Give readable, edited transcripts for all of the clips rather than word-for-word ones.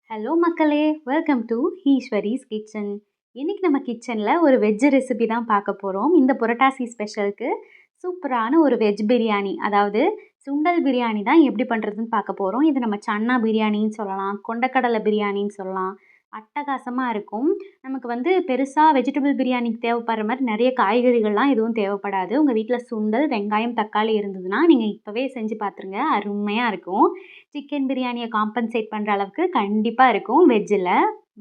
Hello மக்களே! Welcome to Eswari's kitchen. இன்னைக்கு நம்ம கிச்சன்ல ஒரு வெஜ் ரெசிபி தான் பார்க்க போறோம். இந்த புரட்டாசி ஸ்பெஷலுக்கு சூப்பரான ஒரு வெஜ் பிரியாணி, அதாவது சுண்டல் பிரியாணி தான் எப்படி பண்ணுறதுன்னு பார்க்க போறோம். இது நம்ம சன்னா பிரியாணின்னு சொல்லலாம், கொண்டக்கடலை பிரியாணின்னு சொல்லலாம். அட்டகாசமா இருக்கும். நமக்கு பெருசா வெஜிடபிள் பிரியாணிக்கு தேவைப்படுற மாரி நெறைய காய்கறிகள்லாம் எதுவும் தேவைப்படாது. உங்க வீட்ல சுண்டல், வெங்காயம், தக்காளி இருந்ததுன்னா, நீங்க இப்பவே செஞ்சு பார்த்துருங்க. அருமையா இருக்கும். சிக்கன் பிரியாணிய காம்பன்சேட் பண்ற அளவுக்கு கண்டிப்பா இருக்கும் வெஜ்ஜில.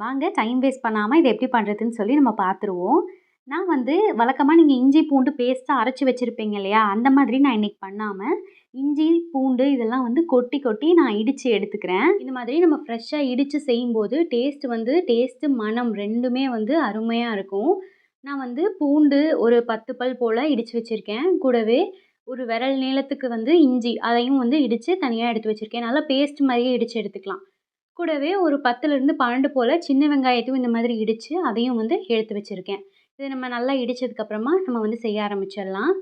வாங்க டைம் வேஸ்ட் பண்ணாம இத எப்படி பண்ணுறதுன்னு சொல்லி நம்ம பார்த்துருவோம். நான் வழக்கமா நீங்க இஞ்சி, பூண்டு பேஸ்ட்டா அரைச்சு வச்சிருப்பீங்க இல்லையா? அந்த மாதிரி நான் இன்னைக்கு பண்ணாம, இஞ்சி, பூண்டு இதெல்லாம் கொட்டி கொட்டி நான் இடிச்சு எடுத்துக்கிறேன். இந்த மாதிரி நம்ம ஃப்ரெஷ்ஷா இடிச்சு செய்யும்போது டேஸ்ட்டு, மணம் 2மே அருமையா இருக்கும். நான் பூண்டு ஒரு 10 பல் போல இடிச்சு வச்சிருக்கேன். கூடவே ஒரு விரல் நீளத்துக்கு இஞ்சி அதையும் இடிச்சு தனியா எடுத்து வச்சிருக்கேன். நல்லா பேஸ்ட் மாரியே இடிச்சு எடுத்துக்கலாம். கூடவே ஒரு 10லிருந்து 12 போல சின்ன வெங்காயத்தையும் இந்த மாதிரி இடிச்சு அதையும் எடுத்து வச்சிருக்கேன். இத நம்ம நல்லா இடிச்சதுக்கப்புறமா நம்ம செய்ய ஆரம்பிச்சிடலாம்.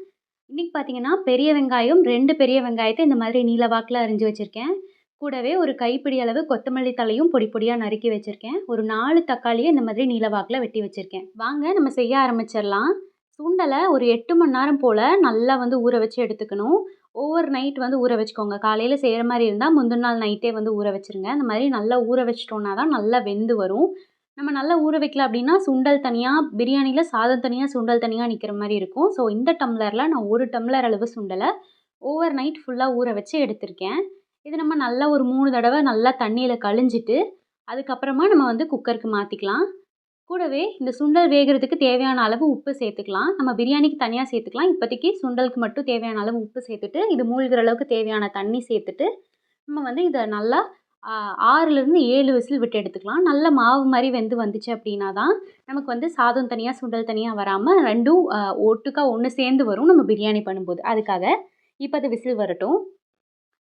இன்னைக்கு பார்த்தீங்கன்னா, பெரிய வெங்காயம் 2 பெரிய வெங்காயத்த இந்த மாதிரி நீள வாக்குல அரிஞ்சு வச்சிருக்கேன். கூடவே ஒரு கைப்பிடி அளவு கொத்தமல்லி தழையும் பொடி பொடியா நறுக்கி வச்சிருக்கேன். ஒரு 4 தக்காளிய இந்த மாதிரி நீள வாக்குல வெட்டி வச்சிருக்கேன். வாங்க நம்ம செய்ய ஆரம்பிச்சிடலாம். சுண்டல ஒரு 8 மணி நேரம் போல நல்லா ஊற வச்சு எடுத்துக்கணும். ஓவர் நைட் ஊற வச்சுக்கோங்க. காலையில செய்ற மாரி இருந்தா முந்தின நாள் நைட்டே ஊற வச்சுருங்க. அந்த மாதிரி நல்லா ஊற வச்சுட்டோம்னா தான் நல்லா வெந்து வரும். நம்ம நல்லா ஊற வைக்கல அப்படின்னா, சுண்டல் தனியா, பிரியாணில சாதம் தனியா, சுண்டல் தனியா நிக்கிற மாரி இருக்கும். ஸோ இந்த டம்ளர்ல நான் 1 டம்ளர் அளவு சுண்டல ஓவர் நைட் ஃபுல்லா ஊற வச்சு எடுத்திருக்கேன். இது நம்ம நல்லா ஒரு 3 தடவ நல்லா தண்ணீல கழுஞ்சிட்டு, அதுக்கப்புறமா நம்ம குக்கருக்கு மாத்திக்கலாம். கூடவே இந்த சுண்டல் வேகுறதுக்கு தேவையான அளவு உப்பு சேர்த்துக்கலாம். நம்ம பிரியாணிக்கு தனியா சேர்த்துக்கலாம். இப்போதைக்கு சுண்டலுக்கு மட்டும் தேவையான அளவு உப்பு சேர்த்துட்டு, இது மூழ்கிற அளவுக்கு தேவையான தண்ணி சேர்த்துட்டு, நம்ம இத நல்லா 6லிருந்து 7 விசில் விட்டு எடுத்துக்கலாம். நல்ல மாவு மாரி வெந்து வந்துச்சு அப்படின்னா தான், நமக்கு சாதம் தனியா, சுண்டல் தனியா வராம 2ம் ஒட்டுக்கா ஒண்ணு சேர்ந்து வரும் நம்ம பிரியாணி பண்ணும்போது. அதுக்காக இப்ப அது விசில் வரட்டும்.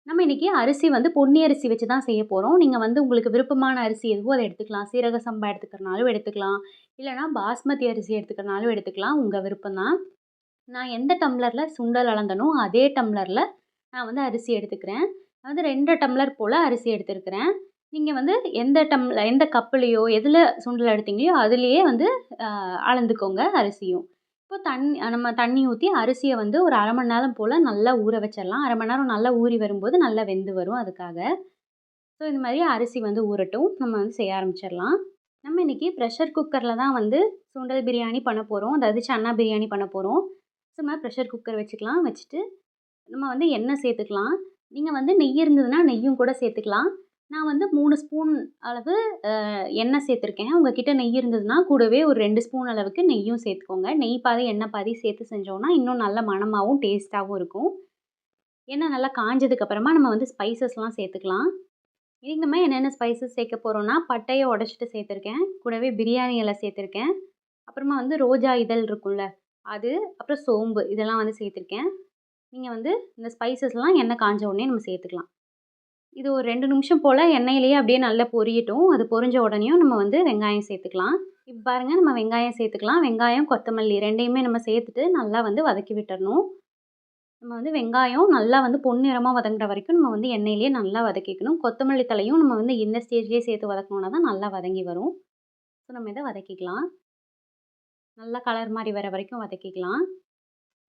நம்ம இன்னைக்கு அரிசி பொன்னி அரிசி வச்சு தான் செய்ய போறோம். நீங்க உங்களுக்கு விருப்பமான அரிசி எதுவோ அத எடுத்துக்கலாம். சீரக சம்பா எடுத்துக்கிறனாலும் எடுத்துக்கலாம். இல்லன்னா பாஸ்மதி அரிசி எடுத்துக்கிறனாலும் எடுத்துக்கலாம். உங்க விருப்பம் தான். நான் எந்த டம்ளர்ல சுண்டல் அளந்தனோ, அதே டம்ளர்ல நான் அரிசி எடுத்துக்கிறேன். 2 டம்ளர் போல அரிசி எடுத்திருக்கிறேன். நீங்க எந்த கப்புலயோ, எதுல சுண்டல் எடுத்தீங்களோ, அதிலேயே அ அளந்துக்கோங்க அரிசியும். இப்போ நம்ம தண்ணி ஊத்தி அரிசிய ஒரு 1/2 மணி நேரம் போல நல்லா ஊற வச்சிடலாம். 1/2 மணி நேரம் நல்லா ஊறி வரும்போது நல்லா வெந்து வரும் அதுக்காக. ஸோ இந்த மாதிரி அரிசி ஊறட்டும். நம்ம செய்ய ஆரம்பிச்சிடலாம். நம்ம இன்னைக்கு ப்ரெஷர் குக்கர்ல தான் சுண்டல் பிரியாணி பண்ண போறோம். அதாவது சன்னா பிரியாணி பண்ண போறோம். சும்மா ப்ரெஷர் குக்கர் வச்சுக்கலாம். வச்சுட்டு நம்ம எண்ணெய் சேர்த்துக்கலாம். நீங்க நெய் இருந்ததுன்னா நெய்யும் கூட சேர்த்துக்கலாம். நான் 3 ஸ்பூன் அளவு எண்ணெய் சேர்த்துருக்கேன். உங்ககிட்ட நெய் இருந்ததுன்னா கூடவே ஒரு 2 ஸ்பூன் அளவுக்கு நெய்யும் சேர்த்துக்கோங்க. நெய் பாதி, எண்ணெய் பாதி சேர்த்து செஞ்சோம்னா இன்னும் நல்ல மணமாவும், டேஸ்ட்டாவும் இருக்கும். எண்ணெய் நல்லா காஞ்சதுக்கு அப்புறமா நம்ம ஸ்பைசஸ்லாம் சேர்த்துக்கலாம். இன்னைக்கு நம்ம என்னென்ன ஸ்பைசஸ் சேர்க்க போறோம்னா, பட்டைய உடைச்சிட்டு சேர்த்துருக்கேன். கூடவே பிரியாணி இலை சேர்த்துருக்கேன். அப்புறமா ரோஜா இதழ் இருக்கும்ல, அது, அப்புறம் சோம்பு இதெல்லாம் சேர்த்துருக்கேன். நீங்க இந்த ஸ்பைசஸ்லாம் எண்ணெய் காஞ்ச உடனே நம்ம சேர்த்துக்கலாம். இது ஒரு 2 நிமிஷம் போல எண்ணெயிலேயே அப்படியே நல்லா பொரியட்டும். அது பொரிஞ்ச உடனேயும் நம்ம வெங்காயம் சேர்த்துக்கலாம். இப்ப பாருங்க நம்ம வெங்காயம் சேர்த்துக்கலாம். வெங்காயம், கொத்தமல்லி 2யுமே நம்ம சேர்த்துட்டு நல்லா வதக்கி விட்டுறணும். நம்ம வெங்காயம் நல்லா பொன்னிறமா வதங்குற வரைக்கும் நம்ம எண்ணெயிலேயே நல்லா வதக்கிக்கணும். கொத்தமல்லி தழையும் நம்ம இந்த ஸ்டேஜ்லேயே சேர்த்து வதக்குனோம்னா தான் நல்லா வதங்கி வரும். ஸோ நம்ம இத வதக்கிக்கலாம். நல்லா கலர் மாறி வர வரைக்கும் வதக்கிக்கலாம்.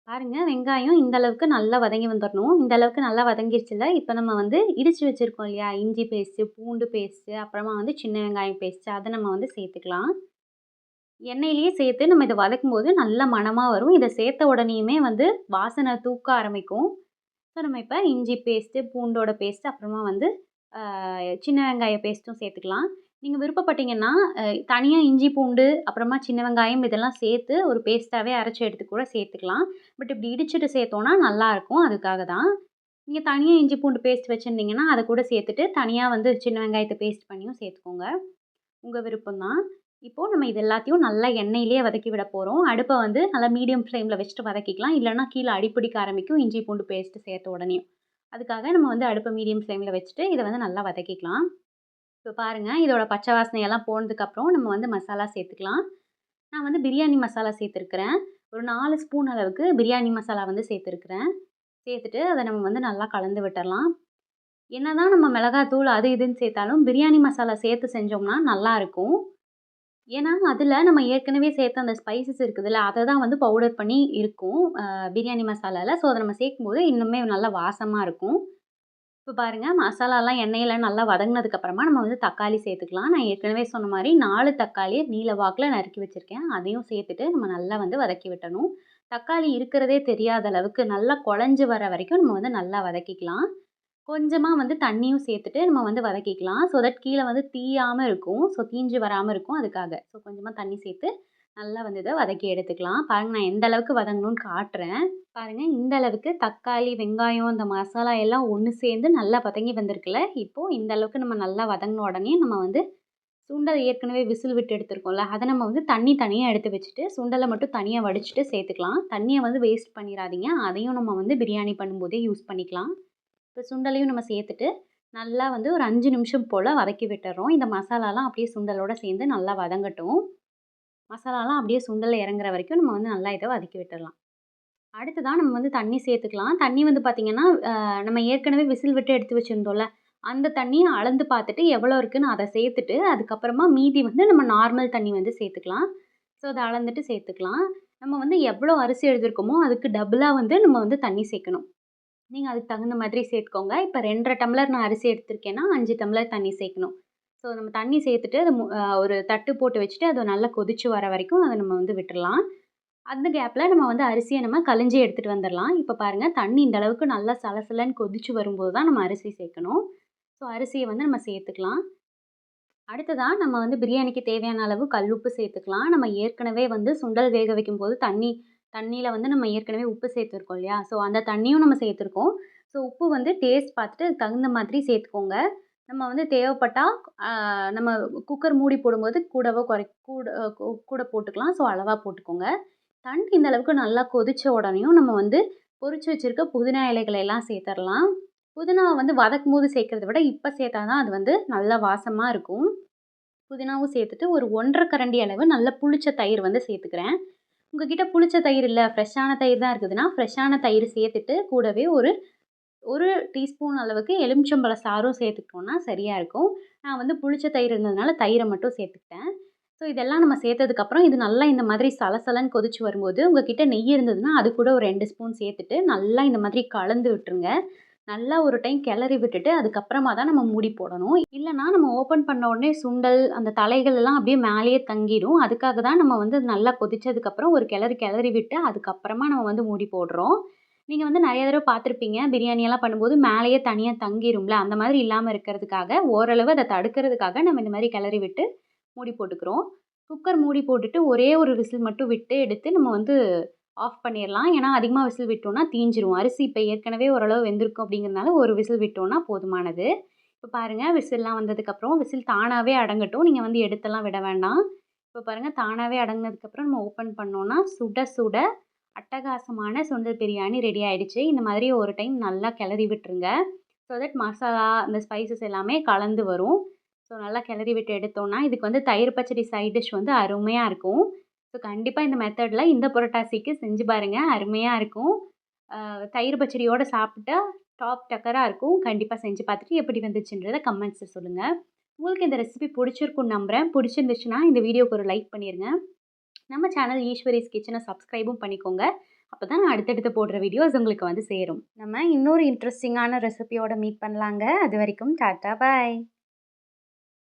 பாருங்க வெங்காயம் இந்த அளவுக்கு நல்லா வதங்கி வந்துரணும். இந்த அளவுக்கு நல்லா வதங்கிருச்சுல்ல, இப்ப நம்ம இடிச்சு வச்சிருக்கோம் இல்லையா? இஞ்சி பேஸ்ட்டு, பூண்டு பேஸ்ட்டு, அப்புறமா சின்ன வெங்காயம் பேஸ்ட்டு அத நம்ம சேர்த்துக்கலாம். எண்ணெயிலேயே சேர்த்து நம்ம இத வதக்கும்போது நல்ல மணமா வரும். இத சேர்த்த உடனேயுமே வாசனை தூக்க ஆரம்பிக்கும். ஸோ நம்ம இப்ப இஞ்சி பேஸ்ட்டு, பூண்டோட பேஸ்ட்டு, அப்புறமா சின்ன வெங்காய பேஸ்ட்டும் சேர்த்துக்கலாம். நீங்க விருப்பப்பட்டீங்கன்னா, தனியா இஞ்சி, பூண்டு, அப்புறமா சின்ன வெங்காயம் இதெல்லாம் சேர்த்து ஒரு பேஸ்ட்டாவே அரைச்சு எடுத்து கூட சேர்த்துக்கலாம். பட் இப்படி இடிச்சுட்டு சேர்த்தோம்னா நல்லாயிருக்கும். அதுக்காக தான். நீங்க தனியா இஞ்சி, பூண்டு பேஸ்ட் வச்சிருந்தீங்கன்னா, அத கூட சேர்த்துட்டு, தனியா சின்ன வெங்காயத்த பேஸ்ட் பண்ணியும் சேர்த்துக்கோங்க. உங்க விருப்பம் தான். இப்போ நம்ம இது எல்லாத்தையும் நல்லா எண்ணெயிலேயே வதக்கி விட போறோம். அடுப்ப நல்லா மீடியம் ஃப்ளேம்ல வச்சுட்டு வதக்கிக்கலாம். இல்லன்னா கீழ அடிபிடிக்க ஆரம்பிக்கும் இஞ்சி, பூண்டு பேஸ்ட் சேர்த்த உடனேயும். அதுக்காக நம்ம அடுப்ப மீடியம் ஃப்ளேம்ல வச்சுட்டு இத நல்லா வதக்கிக்கலாம். இப்போ பாருங்க இதோட பச்சை வாசனையெல்லாம் போனதுக்கப்புறம் நம்ம மசாலா சேர்த்துக்கலாம். நான் பிரியாணி மசாலா சேர்த்துருக்கிறேன். ஒரு 4 ஸ்பூன் அளவுக்கு பிரியாணி மசாலா சேர்த்துருக்கிறேன். சேர்த்துட்டு அத நம்ம நல்லா கலந்து விட்டுறலாம். என்னதான் நம்ம மிளகாத்தூள் அது இதுன்னு சேர்த்தாலும் பிரியாணி மசாலா சேர்த்து செஞ்சோம்னா நல்லாயிருக்கும். ஏன்னா, அதில நம்ம ஏற்கனவே சேர்த்த அந்த ஸ்பைசஸ் இருக்குதுல்ல, அத தான் வந்து பவுடர் பண்ணி இருக்கும். பிரியாணி மசாலால. ஸோ, அத நம்ம சேர்க்கும்போது இன்னுமே நல்லா வாசமா இருக்கும். இப்போ பாருங்க மசாலாலாம் எண்ணெயில நல்லா வதங்குனதுக்கு அப்புறமா நம்ம வந்து தக்காளி சேர்த்துக்கலாம். நான் ஏற்கனவே சொன்ன மாரி 4 தக்காளிய நீல வாக்குல நறுக்கி வச்சிருக்கேன். அதையும் சேர்த்துட்டு நம்ம நல்லா வந்து வதக்கி விட்டணும். தக்காளி இருக்கிறதே தெரியாத அளவுக்கு நல்லா குழஞ்சு வர வரைக்கும் நம்ம வந்து நல்லா வதக்கிக்கலாம். கொஞ்சமா வந்து தண்ணியும் சேர்த்துட்டு நம்ம வந்து வதக்கிக்கலாம். ஸோ தட் கீழ வந்து தீயாம இருக்கும். ஸோ தீஞ்சு வராம இருக்கும் அதுக்காக. ஸோ கொஞ்சமா தண்ணி சேர்த்து நல்லா வந்து இத வதக்கி எடுத்துக்கலாம். பாருங்க நான் எந்த அளவுக்கு வதங்கணும்னு காட்டுறேன். பாருங்க இந்த அளவுக்கு தக்காளி, வெங்காயம், இந்த மசாலா எல்லாம் ஒண்ணு சேர்ந்து நல்லா வதங்கி வந்திருக்குல்ல. இப்போ இந்த அளவுக்கு நம்ம நல்லா வதங்குன உடனே நம்ம வந்து சுண்டல் ஏற்கனவே விசில் விட்டு எடுத்திருக்கோம்ல, அத நம்ம வந்து தண்ணி தனியா எடுத்து வச்சுட்டு, சுண்டல மட்டும் தனியா வடிச்சுட்டு சேர்த்துக்கலாம். தண்ணிய வந்து வேஸ்ட் பண்ணிறாதீங்க. அதையும் நம்ம வந்து பிரியாணி பண்ணும்போதே யூஸ் பண்ணிக்கலாம். இப்போ சுண்டலையும் நம்ம சேர்த்துட்டு, நல்லா வந்து ஒரு 5 நிமிஷம் போல வதக்கி விட்டுர்றோம். இந்த மசாலாலாம் அப்படியே சுண்டலோட சேர்ந்து நல்லா வதங்கட்டும். மசாலாலாம் அப்படியே சுண்டல்ல இறங்குற வரைக்கும் நம்ம வந்து நல்லா இத வதக்கி விட்டுறலாம். அடுத்ததா நம்ம வந்து தண்ணி சேர்த்துக்கலாம். தண்ணி வந்து பார்த்தீங்கன்னா, நம்ம ஏற்கனவே விசில் விட்டு எடுத்து வச்சிருந்தோம்ல, அந்த தண்ணிய அளந்து பார்த்துட்டு எவ்வளோ இருக்குன்னு அத சேர்த்துட்டு, அதுக்கப்புறமா மீதி வந்து நம்ம நார்மல் தண்ணி வந்து சேர்த்துக்கலாம். ஸோ, அத அளந்துட்டு சேர்த்துக்கலாம். நம்ம வந்து எவ்வளோ அரிசி எடுத்திருக்கோமோ, அதுக்கு டபுளா வந்து நம்ம வந்து தண்ணி சேர்க்கணும். நீங்க அதுக்கு தகுந்த மாதிரி சேர்த்துக்கோங்க. இப்ப 2 1/2 டம்ளர் நான் அரிசி எடுத்திருக்கேன்னா, 5 டம்ளர் தண்ணி சேர்க்கணும். ஸோ நம்ம தண்ணி சேர்த்துட்டு அத ஒரு தட்டு போட்டு வச்சுட்டு, அது நல்லா கொதிச்சு வர வரைக்கும் அத நம்ம வந்து விட்டுறலாம். அந்த கேப்ல நம்ம வந்து அரிசிய நம்ம கழிஞ்சு எடுத்துட்டு வந்துரலாம். இப்ப பாருங்க தண்ணி இந்த அளவுக்கு நல்லா சலசலன்னு கொதிச்சு வரும்போது தான் நம்ம அரிசி சேர்க்கணும். ஸோ அரிசிய வந்து நம்ம சேர்த்துக்கலாம். அடுத்ததா நம்ம வந்து பிரியாணிக்கு தேவையான அளவு கல்லுப்பு சேர்த்துக்கலாம். நம்ம ஏற்கனவே வந்து சுண்டல் வேக வைக்கும்போது தண்ணீல வந்து நம்ம ஏற்கனவே உப்பு சேர்த்துருக்கோம் இல்லையா? ஸோ அந்த தண்ணியும் நம்ம சேர்த்துருக்கோம். ஸோ உப்பு வந்து டேஸ்ட் பார்த்துட்டு அதுக்கு தகுந்த மாதிரி சேர்த்துக்கோங்க. நம்ம வந்து தேவைப்பட்டா அ நம்ம குக்கர் மூடி போடும்போது கூடவோ குறை கூட கூட போட்டுக்கலாம். ஸோ அளவா போட்டுக்கோங்க. தண்ணி இந்த அளவுக்கு நல்லா கொதிச்ச உடனேயும் நம்ம வந்து பொரிச்சு வச்சிருக்க புதினா இலைகள எல்லாம் சேர்த்தரலாம். புதினாவ வந்து வதக்கும்போது சேர்க்கிறத விட இப்ப சேர்த்தா தான் அது வந்து நல்லா வாசமா இருக்கும். புதினாவும் சேர்த்துட்டு ஒரு 1 1/2 கரண்டி அளவு நல்ல புளிச்ச தயிர் வந்து சேர்த்துக்கிறேன். உங்ககிட்ட புளிச்ச தயிர் இல்ல, ஃப்ரெஷ்ஷான தயிர் தான் இருக்குதுன்னா, ஃப்ரெஷ்ஷான தயிர் சேர்த்துட்டு கூடவே ஒரு 1 டீஸ்பூன் அளவுக்கு எலுமிச்சம்பழ சாறும் சேர்த்துக்கிட்டோம்னா சரியா இருக்கும். நான் வந்து புளிச்ச தயிர் இருந்ததுனால தயிர மட்டும் சேர்த்துக்கிட்டேன். ஸோ இதெல்லாம் நம்ம சேர்த்ததுக்கப்புறம் இது நல்லா இந்த மாதிரி சலசலன்னு கொதிச்சு வரும்போது, உங்ககிட்ட நெய் இருந்ததுன்னா, அது கூட ஒரு 2 ஸ்பூன் சேர்த்துட்டு நல்லா இந்த மாதிரி கலந்து விட்டுருங்க. நல்லா ஒரு டைம் கிளறி விட்டுட்டு, அதுக்கப்புறமா தான் நம்ம மூடி போடணும். இல்லன்னா நம்ம ஓப்பன் பண்ண உடனே சுண்டல், அந்த தலைகள் எல்லாம் அப்படியே மேலேயே தங்கிடும். அதுக்காக தான் நம்ம வந்து நல்லா கொதிச்சதுக்கப்புறம் ஒரு கிளறு கிளறி விட்டு, அதுக்கப்புறமா நம்ம வந்து மூடி போடுறோம். நீங்க வந்து நெறைய தடவ பார்த்துருப்பீங்க. பிரியாணியெல்லாம் பண்ணும்போது மேலேயே தனியா தங்கிரும்ல. அந்த மாதிரி இல்லாம இருக்கிறதுக்காக, ஓரளவு அத தடுக்கிறதுக்காக நம்ம இந்த மாரி கிளறி விட்டு மூடி போட்டுக்கிறோம். குக்கர் மூடி போட்டுட்டு ஒரே ஒரு விசில் மட்டும் விட்டு எடுத்து நம்ம வந்து ஆஃப் பண்ணிறலாம். ஏன்னா, அதிகமா விசில் விட்டோம்னா தீஞ்சிரும். அரிசி இப்ப ஏற்கனவே ஓரளவு வெந்திருக்கும் அப்படிங்கிறனால, ஒரு விசில் விட்டோம்னா போதுமானது. இப்ப பாருங்க விசில்லாம் வந்ததுக்கப்புறம், விசில் தானாவே அடங்கட்டும். நீங்க வந்து எடுத்தெல்லாம் விட வேண்டாம். இப்ப பாருங்க தானாவே அடங்குனதுக்கப்புறம் நம்ம ஓப்பன் பண்ணோம்னா, சுட சுட அட்டகாசமான சுண்டல் பிரியாணி ரெடி ஆயிடுச்சு. இந்த மாதிரி ஒரு டைம் நல்லா கிளறி விட்டுருங்க. ஸோ தட் மசாலா, அந்த ஸ்பைசஸ் எல்லாமே கலந்து வரும். ஸோ நல்லா கிளறி விட்டு எடுத்தோம்னா, இதுக்கு வந்து தயிர் பச்சடி சைட் டிஷ் வந்து அருமையா இருக்கும். ஸோ கண்டிப்பா இந்த மெத்தட்ல இந்த புரட்டாசிக்கு செஞ்சு பாருங்க. அருமையா இருக்கும். தயிர் பச்சடியோட சாப்பிட்டா டாப் டக்கரா இருக்கும். கண்டிப்பா செஞ்சு பார்த்துட்டு எப்படி வந்துச்சுன்றத கமெண்ட்ஸ்ல சொல்லுங்க. உங்களுக்கு இந்த ரெசிபி பிடிச்சிருக்கும்னு நம்புறேன். பிடிச்சிருந்துச்சுன்னா இந்த வீடியோக்கு ஒரு லைக் பண்ணிருங்க. நம்ம சேனல் ஈஸ்வரிஸ் கிச்சனை சப்ஸ்கிரைபும் பண்ணிக்கோங்க. அப்பதான் நான் அடுத்தடுத்து போடுற வீடியோஸ் உங்களுக்கு வந்து சேரும். நம்ம இன்னொரு இன்ட்ரெஸ்டிங்கான ரெசிபியோட மீட் பண்ணலாங்க. அது வரைக்கும் டாட்டா பாய்.